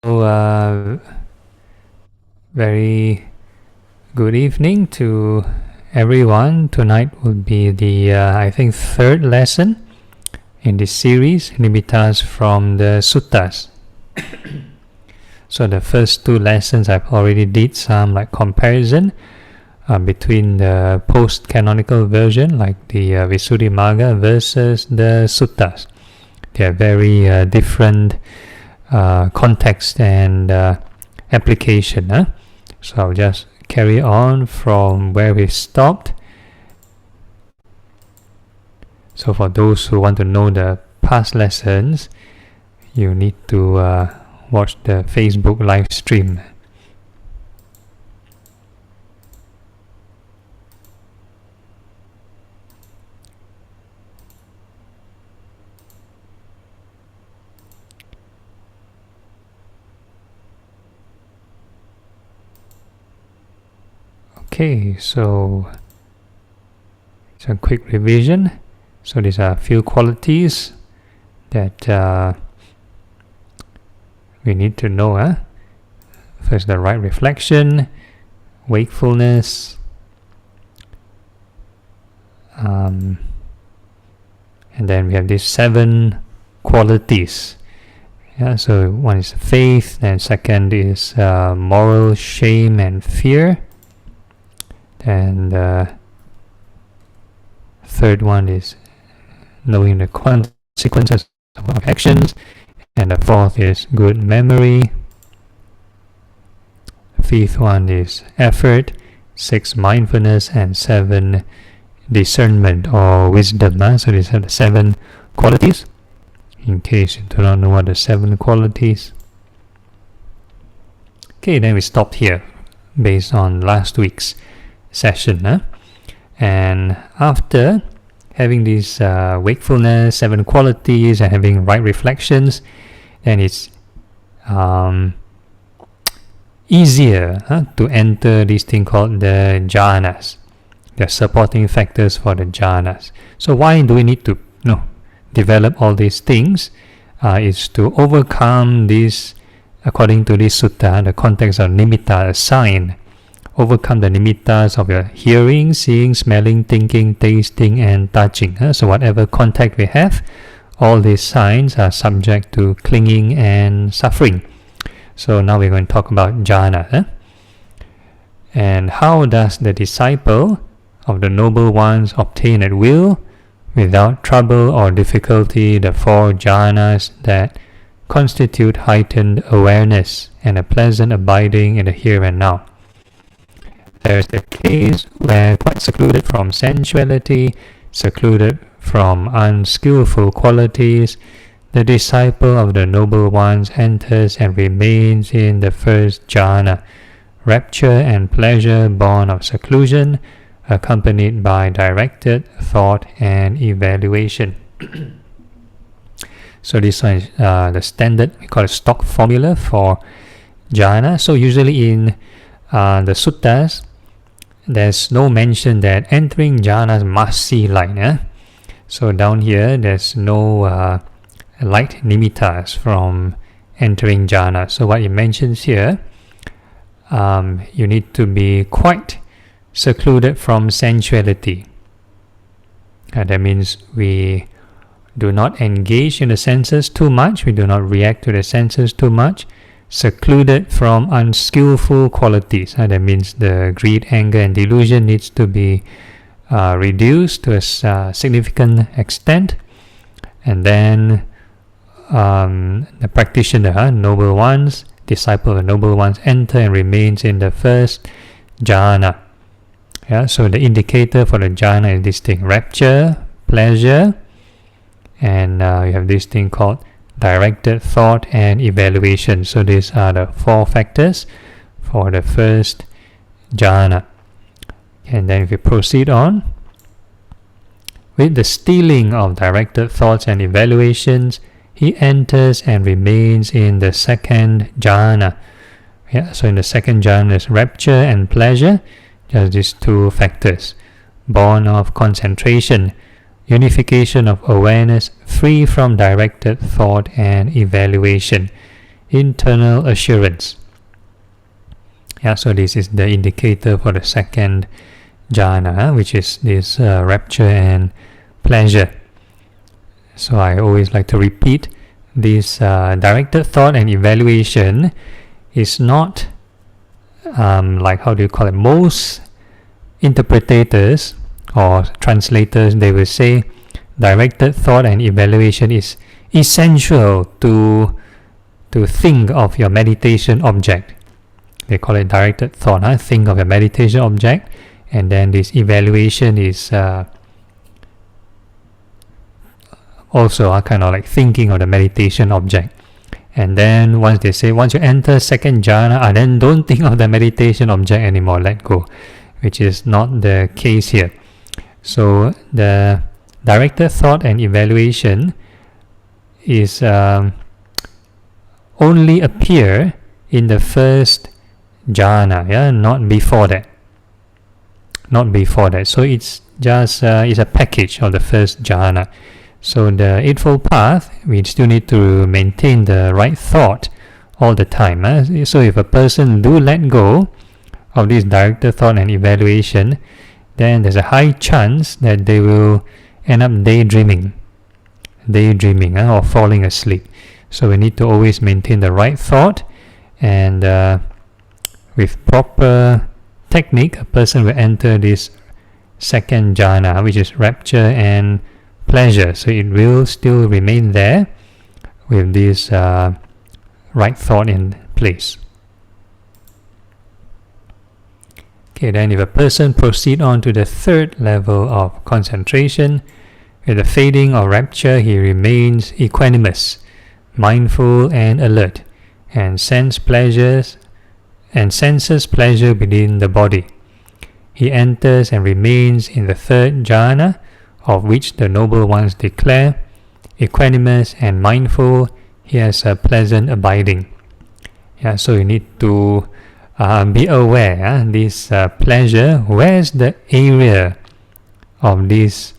Very good evening to everyone. Tonight will be the I think third lesson in this series, Nimittas from the Suttas. So the first two lessons I've already did some comparison between the post-canonical version like the Visuddhimagga versus the Suttas. They are very different context and application. So I'll just carry on from where we stopped. So for those who want to know the past lessons, you need to watch the Facebook live stream. Okay, so it's a quick revision. So these are a few qualities that we need to know. First, the right reflection, wakefulness, and then we have these 7 qualities. So one is faith, and second is moral shame and fear. And third one is knowing the consequences of actions, and the fourth is good memory. Fifth one is effort, 6 mindfulness, and 7 discernment or wisdom. So these are the 7 qualities, in case you do not know what the 7 qualities. Okay, then we stopped here based on last week's session. And after having these wakefulness, 7 qualities, and having right reflections, then it's easier to enter this thing called the jhanas, the supporting factors for the jhanas. So why do we need to develop all these things? Is to overcome this, according to this sutta, the context of nimitta, a sign. Overcome the nimittas of your hearing, seeing, smelling, thinking, tasting, and touching. So whatever contact we have, all these signs are subject to clinging and suffering. So now we're going to talk about jhana. And how does the disciple of the noble ones obtain at will, without trouble or difficulty, the 4 jhanas that constitute heightened awareness and a pleasant abiding in the here and now? There is the case where, quite secluded from sensuality, secluded from unskillful qualities, the disciple of the noble ones enters and remains in the first jhana, rapture and pleasure born of seclusion, accompanied by directed thought and evaluation. So this one is the standard, we call it stock formula for jhana. So usually in the suttas, there's no mention that entering jhanas must see light. So down here, there's no light nimittas from entering jhana. So what it mentions here, you need to be quite secluded from sensuality. That means we do not engage in the senses too much, we do not react to the senses too much. Secluded from unskillful qualities. That means the greed, anger, and delusion needs to be reduced to a significant extent. And then the practitioner, noble ones, disciple of the noble ones, enter and remains in the first jhana. So the indicator for the jhana is this thing: rapture, pleasure, and you have this thing called directed thought and evaluation. So these are the 4 factors for the first jhana. And then if we proceed on with the stealing of directed thoughts and evaluations, he enters and remains in the second jhana. So in the second jhana is rapture and pleasure, just these 2 factors, born of concentration, unification of awareness, free from directed thought and evaluation. internal assurance. Yeah, so this is the indicator for the second jhana, which is this rapture and pleasure. So I always like to repeat this directed thought and evaluation is not like, how do you call it, most interpreters or translators, they will say directed thought and evaluation is essential to think of your meditation object. They call it directed thought, think of your meditation object, and then this evaluation is also kind of like thinking of the meditation object. And then once they say, once you enter second jhana, then don't think of the meditation object anymore, let go, which is not the case here. So the directed thought and evaluation is only appear in the first jhana, not before that. Not before that. So it's just it's a package of the first jhana. So the Eightfold Path, we still need to maintain the right thought all the time. So if a person do let go of this directed thought and evaluation, then there's a high chance that they will end up daydreaming or falling asleep. So we need to always maintain the right thought, and with proper technique, a person will enter this second jhana, which is rapture and pleasure. So it will still remain there with this right thought in place. Okay, then if a person proceed on to the third level of concentration, with the fading of rapture, he remains equanimous, mindful and alert, and senses pleasure within the body. He enters and remains in the third jhana, of which the noble ones declare, equanimous and mindful, he has a pleasant abiding. Yeah, so you need to be aware, this pleasure, where's the area of this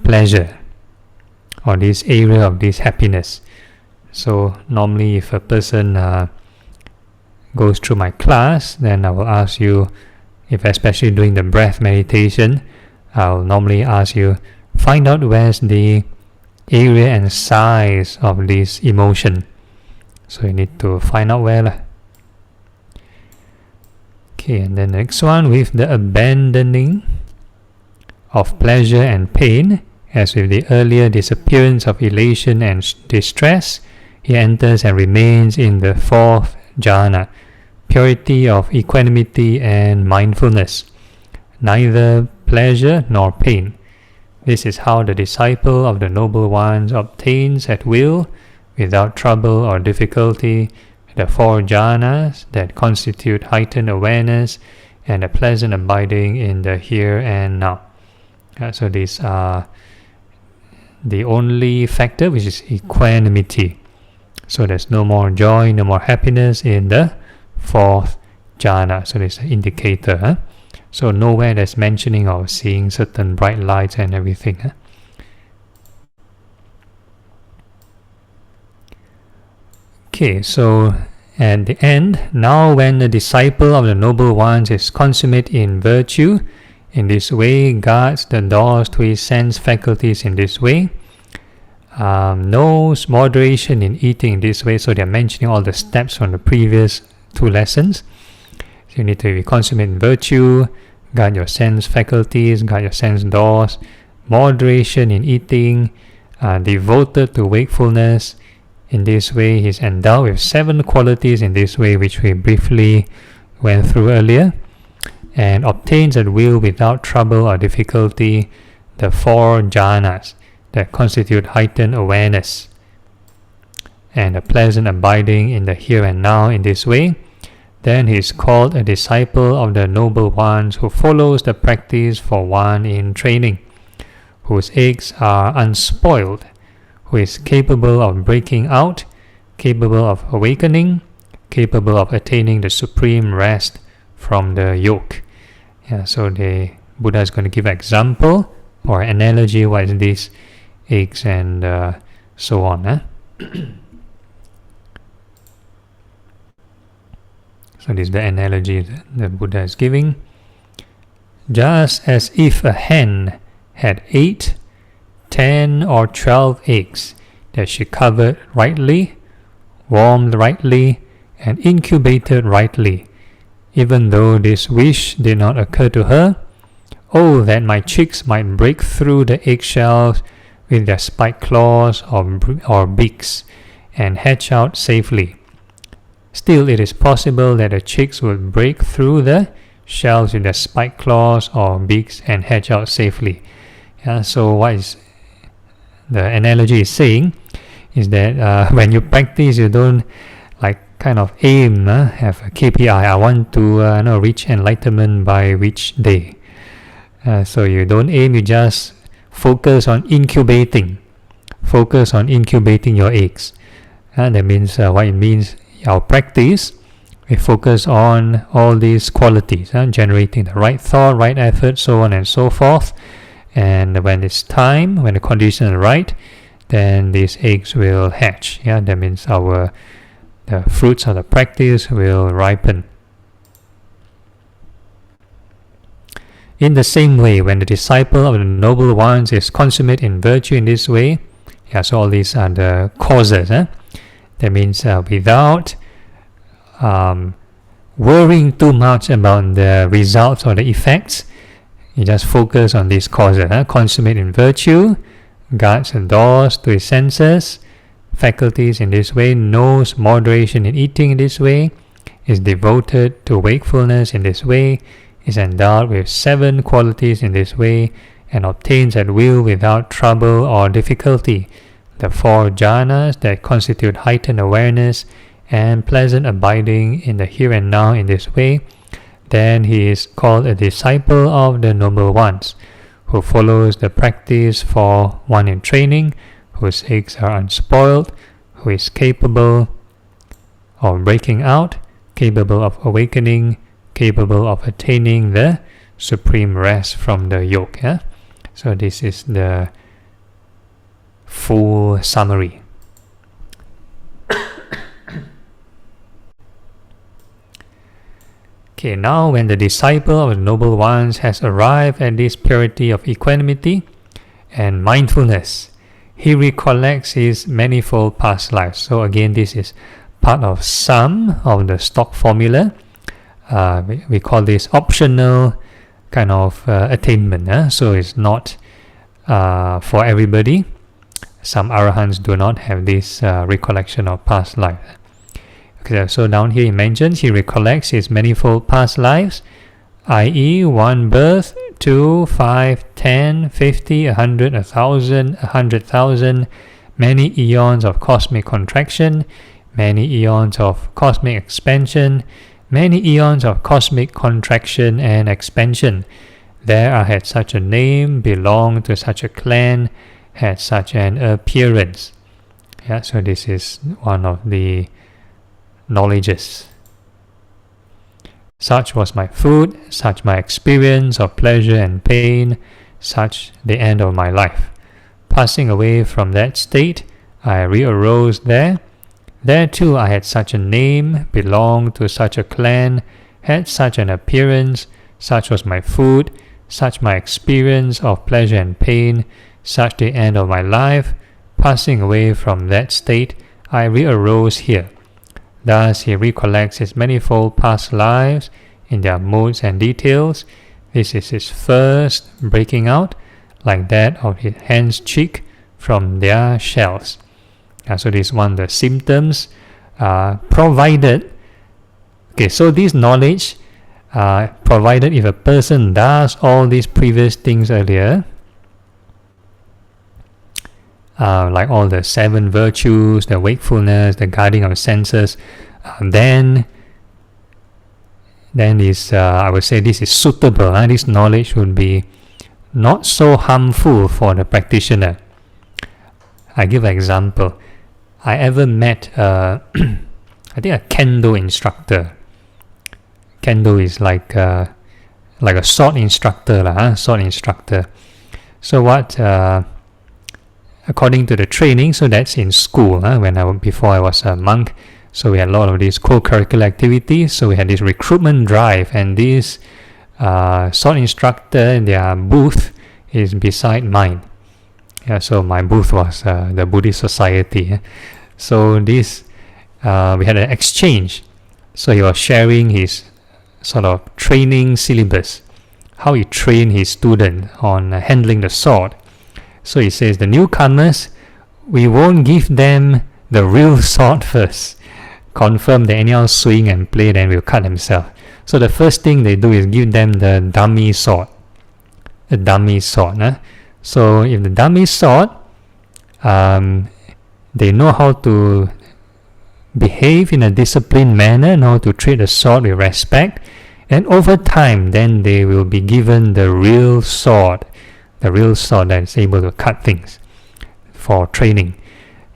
pleasure or this area of this happiness. So normally if a person goes through my class, then I will ask you, if especially doing the breath meditation, I'll normally ask you, find out where's the area and size of this emotion. So you need to find out where. Okay, and then the next one, with the abandoning of pleasure and pain, as with the earlier disappearance of elation and distress, he enters and remains in the fourth jhana, purity of equanimity and mindfulness, neither pleasure nor pain. This is how the disciple of the noble ones obtains at will, without trouble or difficulty, the four jhanas that constitute heightened awareness and a pleasant abiding in the here and now. So these are the only factor, which is equanimity. So there's no more joy, no more happiness in the fourth jhana. So there's an indicator. So nowhere there's mentioning of seeing certain bright lights and everything. Okay, so at the end, now when the disciple of the noble ones is consummate in virtue, in this way, guards the doors to his sense faculties in this way, knows moderation in eating in this way. So they're mentioning all the steps from the previous two lessons. So you need to be consummate in virtue, guard your sense faculties, guard your sense doors, moderation in eating, devoted to wakefulness. In this way, he is endowed with 7 qualities in this way, which we briefly went through earlier, and obtains at will without trouble or difficulty the 4 jhanas that constitute heightened awareness and a pleasant abiding in the here and now in this way. Then he is called a disciple of the noble ones who follows the practice for one in training, whose eggs are unspoiled, who is capable of breaking out, capable of awakening, capable of attaining the supreme rest from the yoke. Yeah, so the Buddha is going to give an example or analogy what is these eggs and so on. So this is the analogy that the Buddha is giving. Just as if a hen had 8, 10 or 12 eggs that she covered rightly, warmed rightly, and incubated rightly, even though this wish did not occur to her, oh, that my chicks might break through the eggshells with their spiked claws or beaks and hatch out safely. Still, it is possible that the chicks would break through the shells with their spiked claws or beaks and hatch out safely. So what is the analogy is saying is that when you practice, you don't kind of aim, have a KPI. I want to reach enlightenment by which day. So you don't aim, you just focus on incubating. Focus on incubating your eggs. That means what it means, our practice, we focus on all these qualities, generating the right thought, right effort, so on and so forth. And when it's time, when the conditions are right, then these eggs will hatch. That means the fruits of the practice will ripen. In the same way, when the disciple of the noble ones is consummate in virtue in this way, so all these are the causes. That means without worrying too much about the results or the effects, you just focus on these causes. Consummate in virtue, guards the doors to his senses, faculties in this way, knows moderation in eating in this way, is devoted to wakefulness in this way, is endowed with 7 qualities in this way, and obtains at will without trouble or difficulty the 4 jhanas that constitute heightened awareness and pleasant abiding in the here and now in this way, then he is called a disciple of the noble ones, who follows the practice for one in training, whose eggs are unspoiled, who is capable of breaking out, capable of awakening, capable of attaining the supreme rest from the yoke. So this is the full summary. Okay, now when the disciple of the noble ones has arrived at this purity of equanimity and mindfulness, he recollects his manifold past lives. So again, this is part of some of the stock formula. We call this optional kind of attainment. So it's not for everybody. Some arahants do not have this recollection of past life. Okay, so down here he mentions he recollects his manifold past lives, i.e. 1 birth, 2, 5, 10, 50, 100, 1,000, 100,000, many eons of cosmic contraction, many eons of cosmic expansion, many eons of cosmic contraction and expansion. There I had such a name, belonged to such a clan, had such an appearance. So this is one of the knowledges. Such was my food, such my experience of pleasure and pain, such the end of my life. Passing away from that state, I re-arose there. There too I had such a name, belonged to such a clan, had such an appearance, such was my food, such my experience of pleasure and pain, such the end of my life. Passing away from that state, I re-arose here. Thus he recollects his manifold past lives in their modes and details. This is his first breaking out, like that of his hen's chick from their shells. So this is one of the symptoms provided. Okay, so this knowledge provided if a person does all these previous things earlier, like all the 7 virtues, the wakefulness, the guarding of senses, then is I would say this is suitable. This knowledge would be not so harmful for the practitioner. I give an example. I ever met I think a kendo instructor. Kendo is like a sword instructor, sword instructor. So what? According to the training, so that's in school. Before I was a monk, So we had a lot of these co-curricular activities. So we had this recruitment drive, and this sword instructor, their booth is beside mine. Yeah, so my booth was the Buddhist Society. So this we had an exchange. So he was sharing his sort of training syllabus, how he trained his student on handling the sword. So he says the newcomers, we won't give them the real sword first. Confirm they anyhow swing and play, then will cut themselves. So the first thing they do is give them the dummy sword. The dummy sword. So if the dummy sword, they know how to behave in a disciplined manner, know how to treat the sword with respect, and over time then they will be given the real sword that is able to cut things for training.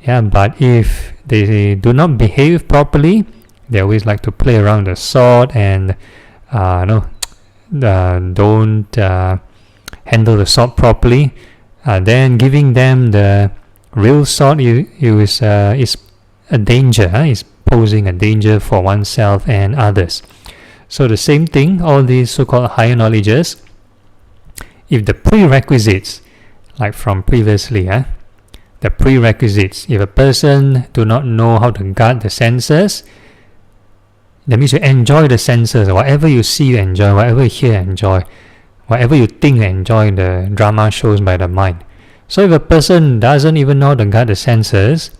Yeah, but if they do not behave properly, they always like to play around the sword and don't handle the sword properly, then giving them the real sword is a danger, is posing a danger for oneself and others. So the same thing, all these so-called higher knowledges, if the prerequisites, like from previously, the prerequisites, if a person do not know how to guard the senses, that means you enjoy the senses. Whatever you see, you enjoy. Whatever you hear, enjoy. Whatever you think, enjoy the drama shows by the mind. So if a person doesn't even know how to guard the senses,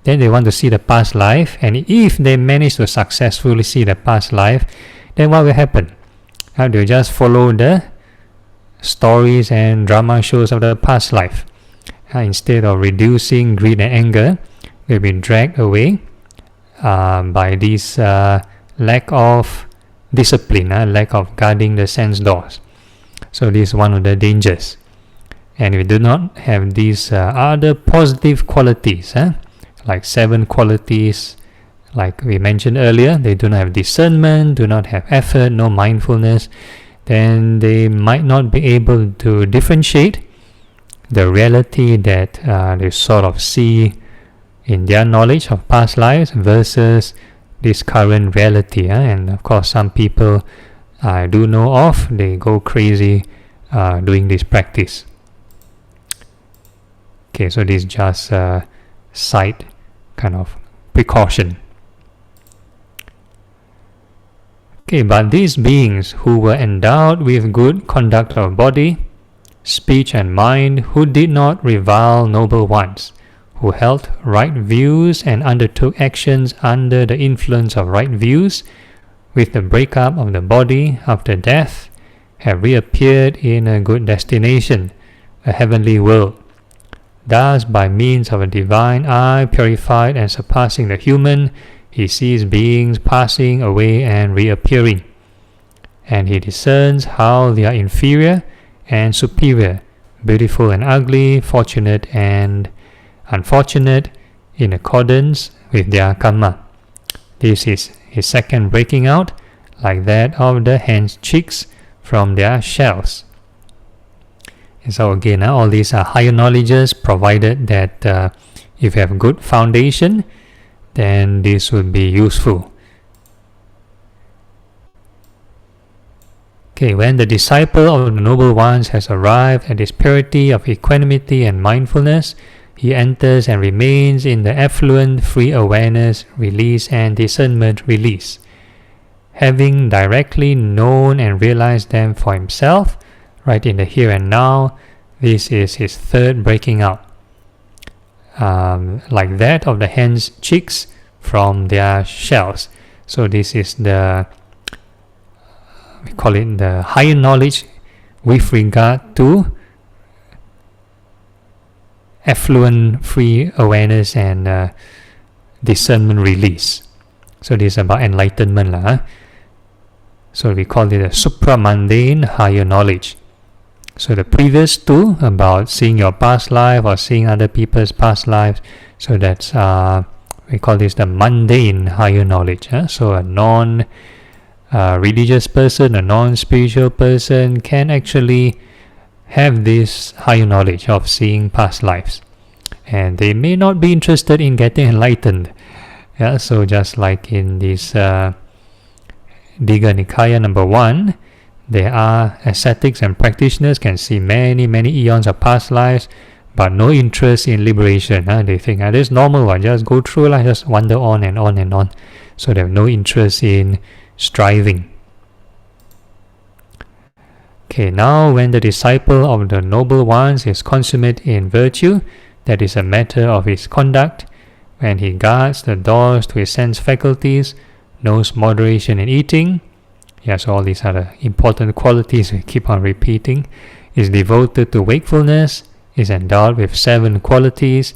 then they want to see the past life, and if they manage to successfully see the past life, then what will happen? They'll just follow the stories and drama shows of the past life. Instead of reducing greed and anger, they'll be dragged away by this lack of discipline, lack of guarding the sense doors. So this is one of the dangers. And if we do not have these other positive qualities, like 7 qualities, like we mentioned earlier, they do not have discernment, do not have effort, no mindfulness, then they might not be able to differentiate the reality that they sort of see in their knowledge of past lives versus this current reality. And of course, some people I do know of, they go crazy doing this practice. Okay, so this is just a side kind of precaution. Okay, but these beings who were endowed with good conduct of body, speech and mind, who did not revile noble ones, who held right views and undertook actions under the influence of right views, with the breakup of the body after death, have reappeared in a good destination, a heavenly world. Thus, by means of a divine eye, purified and surpassing the human, he sees beings passing away and reappearing, and he discerns how they are inferior and superior, beautiful and ugly, fortunate and unfortunate, in accordance with their karma. This is his second breaking out, like that of the hen's chicks from their shells. And so again, all these are higher knowledges, provided that if you have a good foundation, then this would be useful. Okay, when the disciple of the noble ones has arrived at this purity of equanimity and mindfulness, he enters and remains in the affluent free awareness, release and discernment release. Having directly known and realized them for himself, right in the here and now, this is his third breaking out. Like that of the hen's chicks from their shells. So this is the, we call it the higher knowledge with regard to affluent free awareness and discernment release. So this is about enlightenment. So we call it a supramundane higher knowledge. So the previous two, about seeing your past life or seeing other people's past lives, so that's we call this the mundane higher knowledge. So a non-religious person, a non-spiritual person can actually have this higher knowledge of seeing past lives, and they may not be interested in getting enlightened, Yeah, so just like in this Digha Nikaya number 1, there are ascetics and practitioners can see many eons of past lives, but no interest in liberation. They think this is normal one, just go through life, just wander on and on and on. So they have no interest in striving. Okay, now when the disciple of the noble ones is consummate in virtue, that is a matter of his conduct. When he guards the doors to his sense faculties, knows moderation in eating, yes, all these are the important qualities we keep on repeating, is devoted to wakefulness, is endowed with 7 qualities,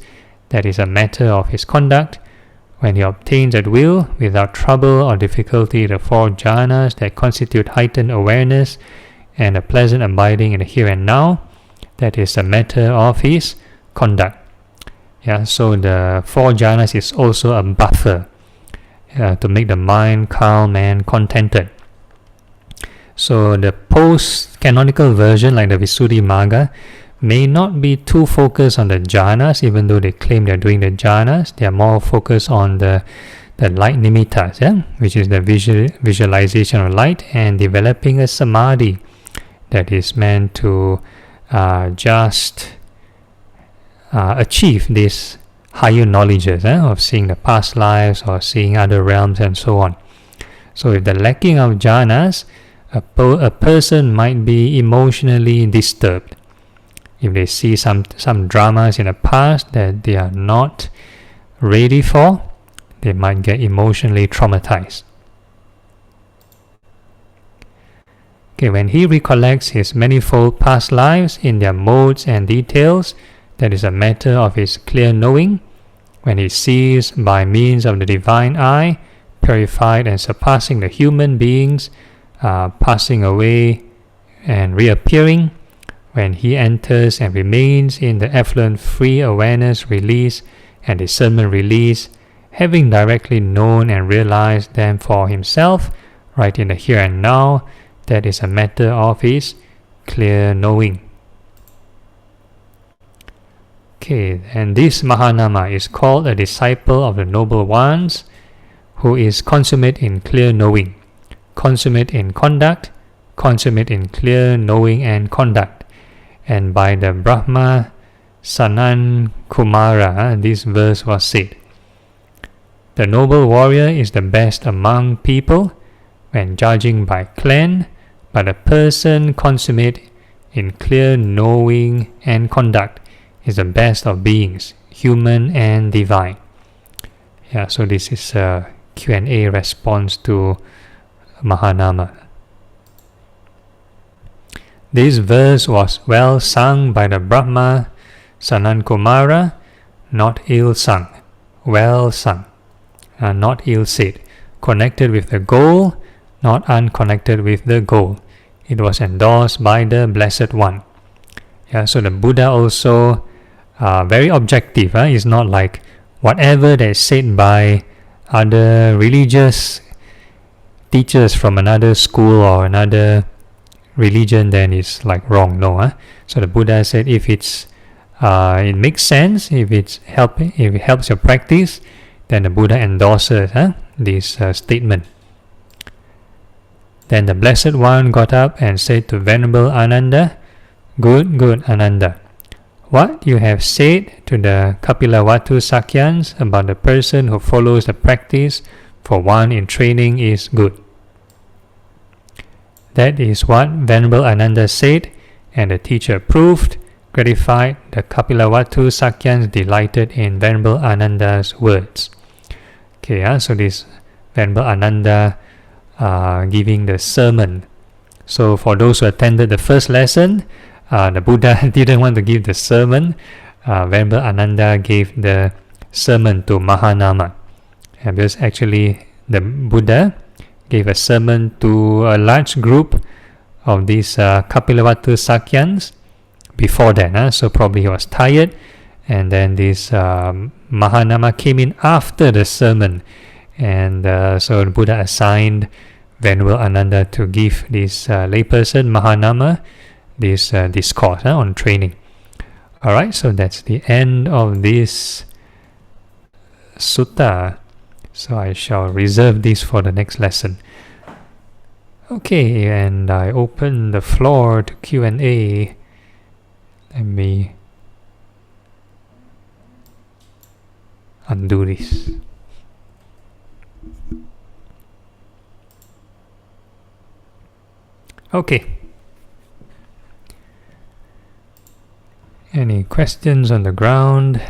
that is a matter of his conduct. When he obtains at will, without trouble or difficulty, the 4 jhanas that constitute heightened awareness and a pleasant abiding in the here and now, that is a matter of his conduct. Yeah, so the 4 jhanas is also a buffer to make the mind calm and contented. So the post-canonical version, like the Visuddhimagga, may not be too focused on the jhanas, even though they claim they're doing the jhanas. They are more focused on the light nimittas, which is the visualization of light, and developing a samadhi that is meant to just achieve these higher knowledges of seeing the past lives or seeing other realms and so on. So if the lacking of jhanas, a person might be emotionally disturbed. If they see some dramas in the past that they are not ready for, they might get emotionally traumatized. Okay, when he recollects his manifold past lives in their modes and details, that is a matter of his clear knowing. When he sees by means of the divine eye, purified and surpassing the human beings, passing away and reappearing, when he enters and remains in the effluent free awareness release and discernment release, having directly known and realized them for himself, right in the here and now, that is a matter of his clear knowing. Okay, and this Mahanama is called a disciple of the noble ones, who is consummate in clear knowing, consummate in conduct, consummate in clear knowing and conduct. And by the Brahma Sanan Kumara, this verse was said, the noble warrior is the best among people when judging by clan, but a person consummate in clear knowing and conduct is the best of beings, human and divine. Yeah, so this is a Q&A response to Mahanama. This verse was well sung by the Brahma Sanan Kumara, not ill sung, well sung, not ill said, connected with the goal, not unconnected with the goal. It was endorsed by the Blessed One. Yeah, so the Buddha also very objective. It's not like whatever that is said by other religious teachers from another school or another religion, then it's like wrong. No, so the Buddha said if it makes sense, if it helps your practice, then the Buddha endorses this statement. Then the Blessed One got up and said to Venerable Ananda, Good Ananda, what you have said to the Kapilavatthu Sakyans about the person who follows the practice for one in training is good. That is what Venerable Ananda said, and the teacher approved, gratified. The Kapilavatthu Sakyans delighted in Venerable Ananda's words. Okay, so this Venerable Ananda giving the sermon. So for those who attended the first lesson, the Buddha didn't want to give the sermon. Venerable Ananda gave the sermon to Mahanama. And because actually the Buddha gave a sermon to a large group of these Kapilavatthu Sakyans before that. So probably he was tired, and then this Mahanama came in after the sermon. And so the Buddha assigned Venerable Ananda to give this layperson, Mahanama, this discourse on training. Alright, so that's the end of this sutta. So I shall reserve this for the next lesson. Okay, and I open the floor to Q&A. Let me undo this. Okay. Any questions on the ground?